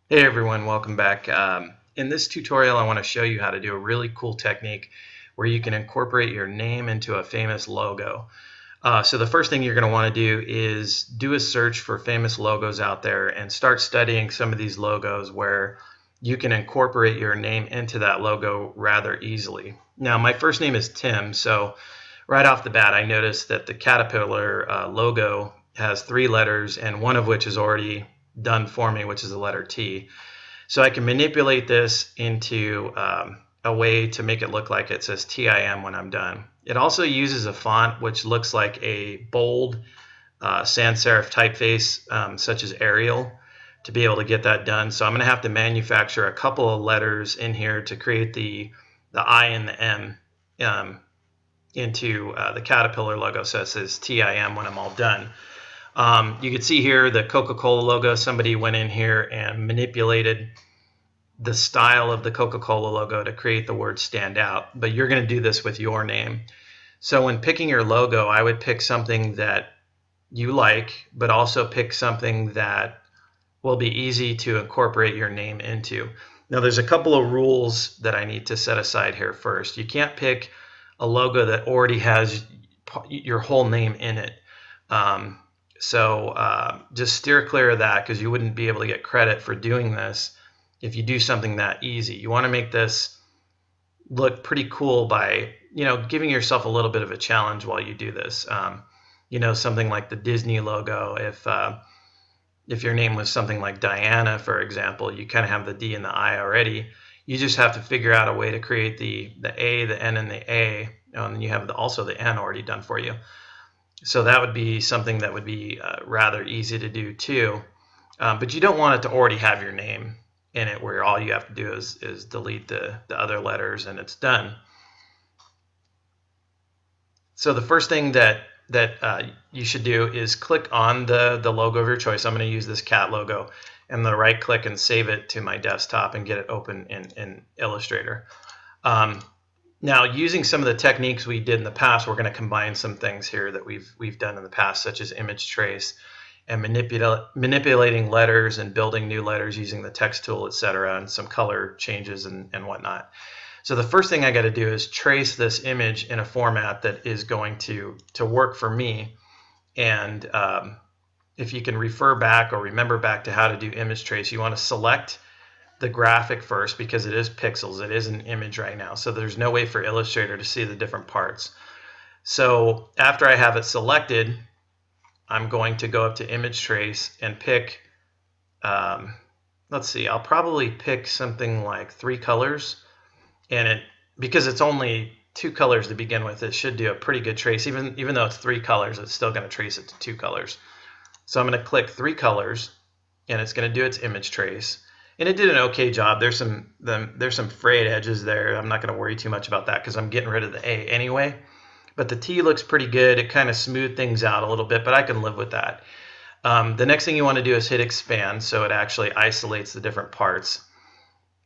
Hey everyone, welcome back. In this tutorial, I want to show you how to do a really cool technique where you can incorporate your name into a famous logo. So the first thing you're going to want to do is do a search for famous logos out there and start studying some of these logos where you can incorporate your name into that logo rather easily. Now, my first name is Tim, so right off the bat, I noticed that the Caterpillar logo has 3 letters, and one of which is already done for me, which is the letter T. So I can manipulate this into a way to make it look like it says TIM when I'm done. It also uses a font which looks like a bold sans serif typeface, such as Arial, to be able to get that done. So I'm going to have to manufacture a couple of letters in here to create the I and the M into the Caterpillar logo, so it says TIM when I'm all done. You can see here the Coca-Cola logo. Somebody went in here and manipulated the style of the Coca-Cola logo to create the word stand out, but you're going to do this with your name. So when picking your logo, I would pick something that you like, but also pick something that will be easy to incorporate your name into. Now, there's a couple of rules that I need to set aside here first. You can't pick a logo that already has your whole name in it. So just steer clear of that, because you wouldn't be able to get credit for doing this if you do something that easy. You want to make this look pretty cool by, giving yourself a little bit of a challenge while you do this. Something like the Disney logo. If your name was something like Diana, for example, you kind of have the D and the I already. You just have to figure out a way to create the A, the N, and the A, and then you have also the N already done for you. So that would be something that would be rather easy to do too. But you don't want it to already have your name in it, where all you have to do is delete the other letters and it's done. So the first thing that you should do is click on the logo of your choice. I'm going to use this cat logo, and then right click and save it to my desktop and get it open in Illustrator. Now, using some of the techniques we did in the past, we're going to combine some things here that we've done in the past, such as image trace and manipulating letters and building new letters using the text tool, etc., and some color changes and whatnot. So the first thing I got to do is trace this image in a format that is going to work for me. And if you can refer back or remember back to how to do image trace, you want to select the graphic first, because it is pixels. It is an image right now, so there's no way for Illustrator to see the different parts. So after I have it selected, I'm going to go up to image trace and pick, let's see, I'll probably pick something like 3 colors, and because it's only 2 colors to begin with, it should do a pretty good trace. Even though it's 3 colors, it's still going to trace it to 2 colors. So I'm going to click 3 colors, and it's going to do its image trace. And it did an okay job. There's some frayed edges there. I'm not going to worry too much about that because I'm getting rid of the A anyway. But the T looks pretty good. It kind of smoothed things out a little bit, but I can live with that. The next thing you want to do is hit expand, so it actually isolates the different parts,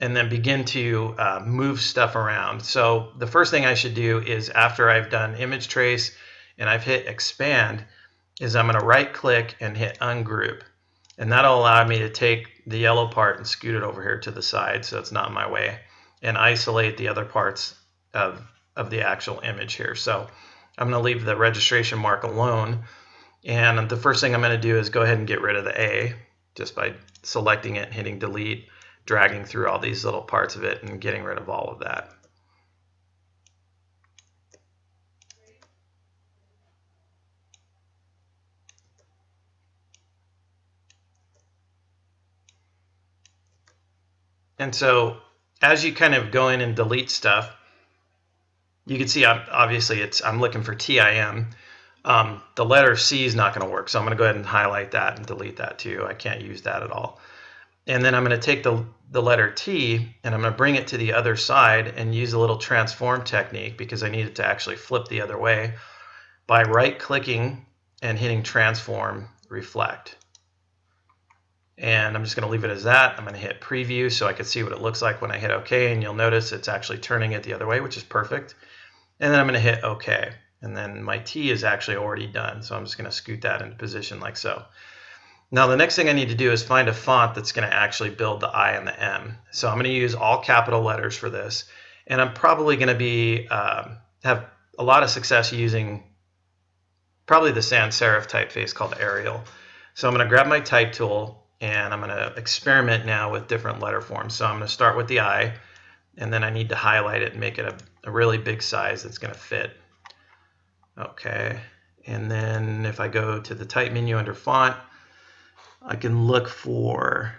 and then begin to move stuff around. So the first thing I should do is, after I've done image trace and I've hit expand, is I'm going to right click and hit ungroup. And that'll allow me to take the yellow part and scoot it over here to the side so it's not in my way, and isolate the other parts of the actual image here. So I'm going to leave the registration mark alone. And the first thing I'm going to do is go ahead and get rid of the A, just by selecting it, hitting delete, dragging through all these little parts of it and getting rid of all of that. And so as you kind of go in and delete stuff, you can see obviously I'm looking for TIM. The letter C is not going to work, so I'm going to go ahead and highlight that and delete that too. I can't use that at all. And then I'm going to take the letter T, and I'm going to bring it to the other side and use a little transform technique, because I need it to actually flip the other way, by right clicking and hitting transform reflect. And I'm just going to leave it as that. I'm going to hit preview so I can see what it looks like when I hit OK, and you'll notice it's actually turning it the other way, which is perfect. And then I'm going to hit OK, and then my T is actually already done, so I'm just going to scoot that into position like so. Now the next thing I need to do is find a font that's going to actually build the I and the M. So I'm going to use all capital letters for this, and I'm probably going to be have a lot of success using probably the sans serif typeface called Arial. So I'm going to grab my type tool and I'm going to experiment now with different letter forms. So I'm going to start with the I, and then I need to highlight it and make it a really big size that's going to fit. Okay, and then if I go to the type menu under font, I can look for,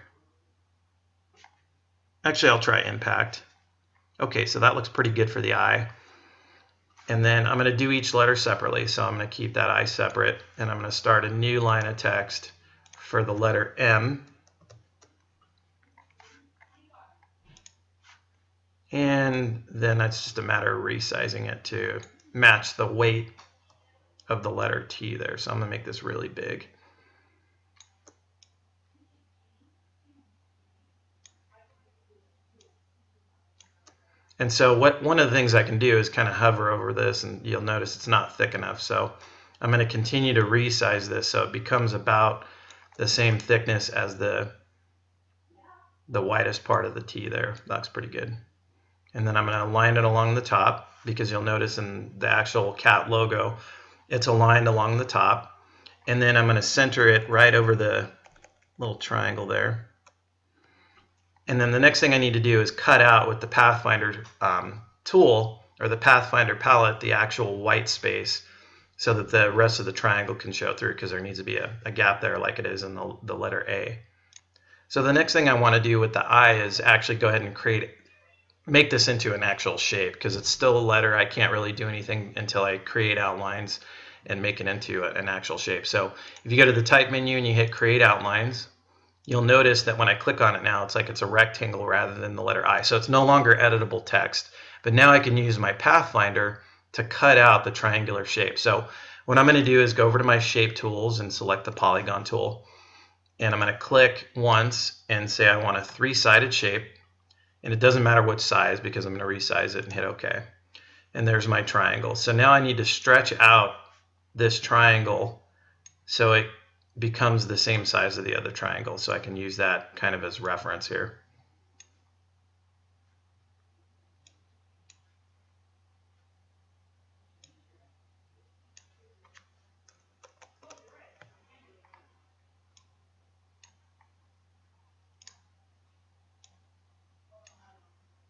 actually I'll try impact. Okay, so that looks pretty good for the I. And then I'm going to do each letter separately, so I'm going to keep that I separate, and I'm going to start a new line of text for the letter M. And then that's just a matter of resizing it to match the weight of the letter T there. So I'm going to make this really big. And so one of the things I can do is kind of hover over this, and you'll notice it's not thick enough. So I'm going to continue to resize this so it becomes about the same thickness as the widest part of the T there. That's pretty good. And then I'm going to align it along the top, because you'll notice in the actual cat logo, it's aligned along the top. And then I'm going to center it right over the little triangle there. And then the next thing I need to do is cut out with the Pathfinder tool, or the Pathfinder palette, the actual white space so that the rest of the triangle can show through, because there needs to be a gap there like it is in the letter A. So the next thing I want to do with the I is actually go ahead and make this into an actual shape, because it's still a letter. I can't really do anything until I create outlines and make it into an actual shape. So if you go to the type menu and you hit create outlines, you'll notice that when I click on it now, it's like it's a rectangle rather than the letter I. So it's no longer editable text, but now I can use my Pathfinder to cut out the triangular shape. So what I'm going to do is go over to my shape tools and select the Polygon tool. And I'm going to click once and say I want a three-sided shape. And it doesn't matter which size, because I'm going to resize it and hit OK. And there's my triangle. So now I need to stretch out this triangle so it becomes the same size of the other triangle, so I can use that kind of as reference here.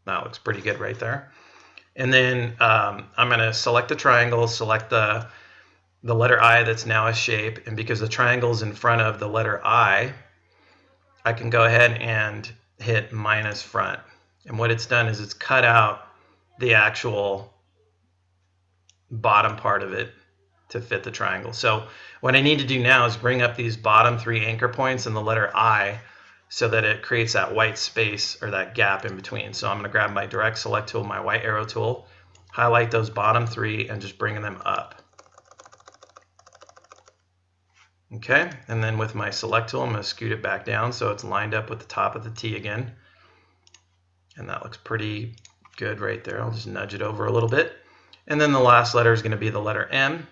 That looks pretty good right there. And then I'm going to select the triangle, select the letter I that's now a shape, and because the triangle is in front of the letter I can go ahead and hit minus front. And what it's done is it's cut out the actual bottom part of it to fit the triangle. So what I need to do now is bring up these bottom three anchor points in the letter I so that it creates that white space, or that gap in between. So I'm going to grab my direct select tool, my white arrow tool, highlight those bottom three, and just bring them up. Okay, and then with my select tool, I'm going to scoot it back down so it's lined up with the top of the T again. And that looks pretty good right there. I'll just nudge it over a little bit. And then the last letter is going to be the letter M.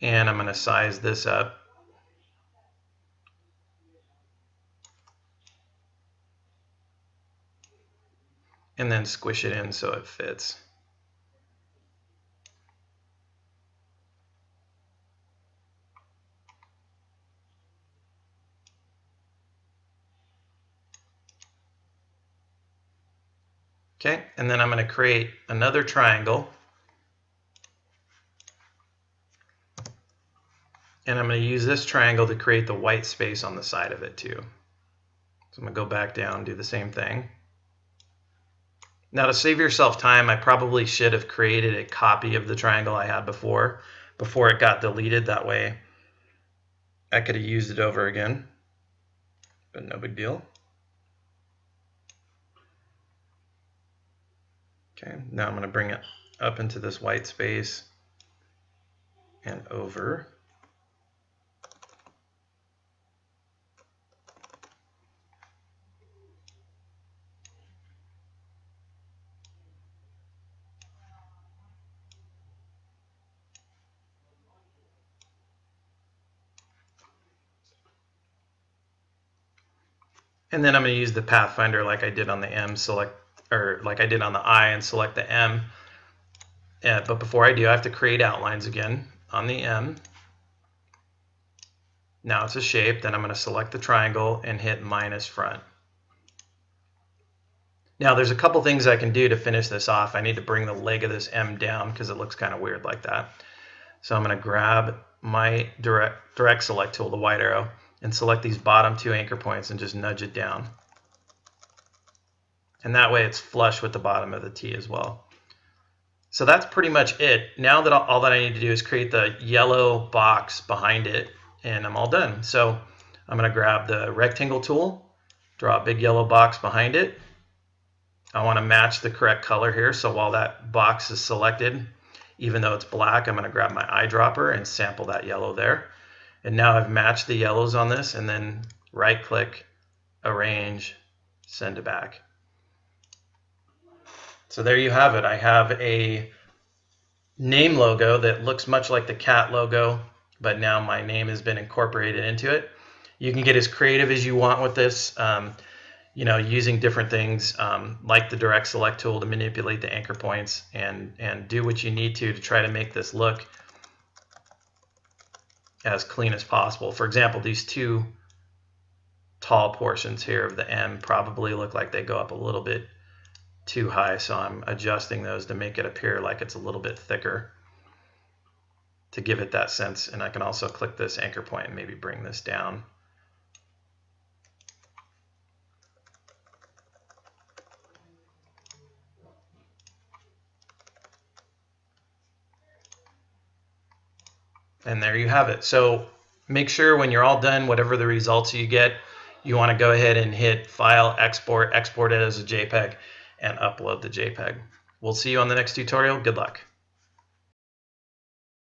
And I'm going to size this up. And then squish it in so it fits. Okay, and then I'm going to create another triangle. And I'm going to use this triangle to create the white space on the side of it too. So I'm going to go back down and do the same thing. Now, to save yourself time, I probably should have created a copy of the triangle I had before it got deleted. That way I could have used it over again, but no big deal. Okay, now I'm going to bring it up into this white space and over. And then I'm going to use the Pathfinder like I did on the M, like I did on the I, and select the M. But before I do, I have to create outlines again on the M. Now it's a shape. Then I'm going to select the triangle and hit minus front. Now there's a couple things I can do to finish this off. I need to bring the leg of this M down because it looks kind of weird like that. So I'm going to grab my direct select tool, the white arrow, and select these bottom two anchor points and just nudge it down. And that way it's flush with the bottom of the T as well. So that's pretty much it. Now that all that I need to do is create the yellow box behind it, and I'm all done. So I'm going to grab the rectangle tool, draw a big yellow box behind it. I want to match the correct color here, so while that box is selected, even though it's black, I'm going to grab my eyedropper and sample that yellow there. And now I've matched the yellows on this, and then right-click, arrange, send to back. So there you have it. I have a name logo that looks much like the cat logo, but now my name has been incorporated into it. You can get as creative as you want with this, using different things like the direct select tool to manipulate the anchor points and do what you need to try to make this look as clean as possible. For example, these two tall portions here of the M probably look like they go up a little bit too high, so I'm adjusting those to make it appear like it's a little bit thicker to give it that sense. And I can also click this anchor point and maybe bring this down. And there you have it. So make sure when you're all done, whatever the results you get, you want to go ahead and hit File, Export it as a JPEG, and upload the JPEG. We'll see you on the next tutorial. Good luck.